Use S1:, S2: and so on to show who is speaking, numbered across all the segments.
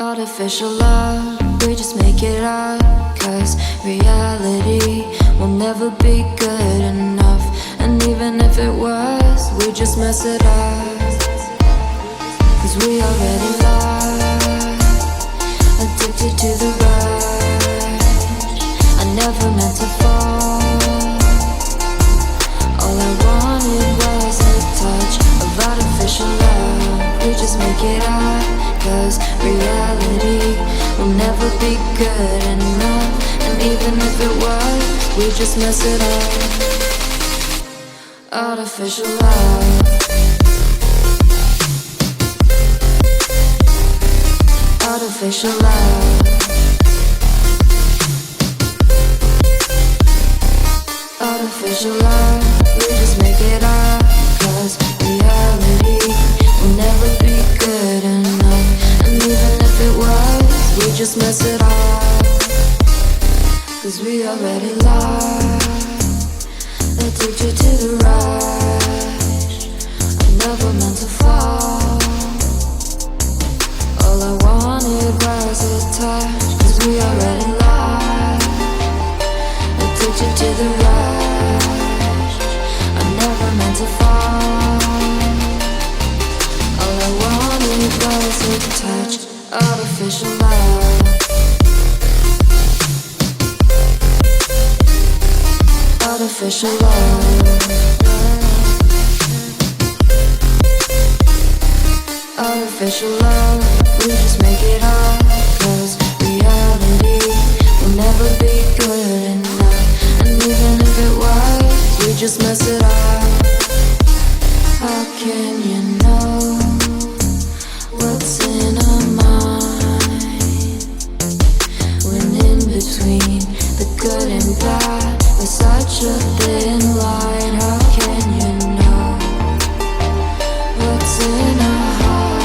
S1: Artificial love, we just make it up. Cause reality will never be good enough. And even if it was, we just mess it up. Cause we already lost, addicted to the rush. I never meant to fall. All I wanted was a touch of artificial love. We just make it up. Cause reality will never be good enough. And even if it was, we just mess it up. Artificial love. Artificial love. Artificial love. We just make it up. Cause reality will never be good enough. And even if it was, we just mess it up. Cause we already lost, addicted to the rush. I never meant to fall. All I wanted was a touch. Cause we already lost, addicted to the rush. I never meant to fall. All I wanted was a touch. Artificial love. Artificial love. Artificial love. We just make it up. Cause reality will never be good enough. And even if it was, we just mess it up. How can you know what's in our mind when in between the good and bad there's such a thin line? How can you know what's in our heart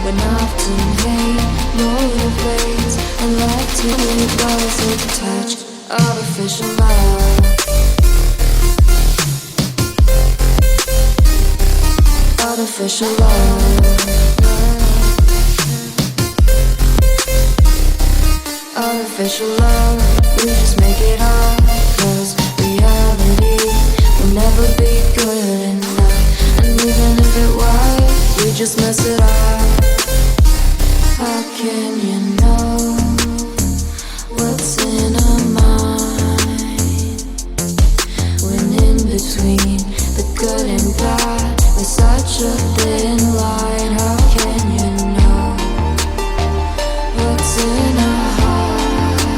S1: when often hate motivates and love to leave us a touch? Artificial love. Artificial love. Artificial love. We just make it up. Cause reality will never be good enough. And even if it was, we just mess it up. How can you know what's in our mind when in between the good and bad there's such a thin line? How can you know what's in our heart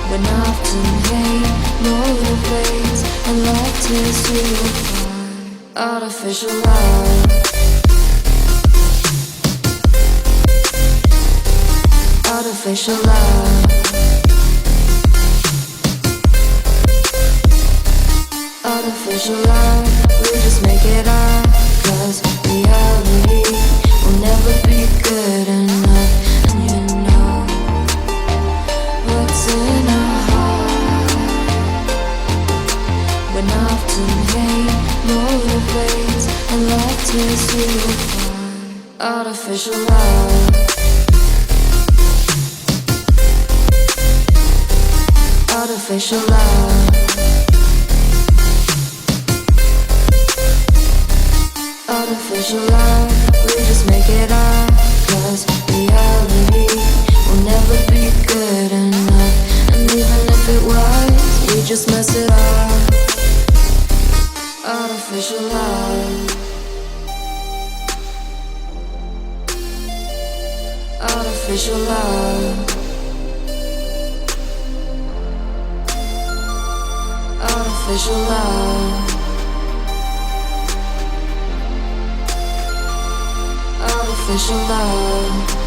S1: when often hate motivates and love tears you apart? Artificial love. Artificial love. Artificial love. We just make it up. Cause reality will never be good enough. And you know what's in our heart when often hate motivates and love tears you apart. Artificial love. Artificial love. Artificial love. We just make it up. Cause reality will never be good enough. And even if it was, we just mess it up. Artificial love. Artificial love. Artificial love. Artificial love.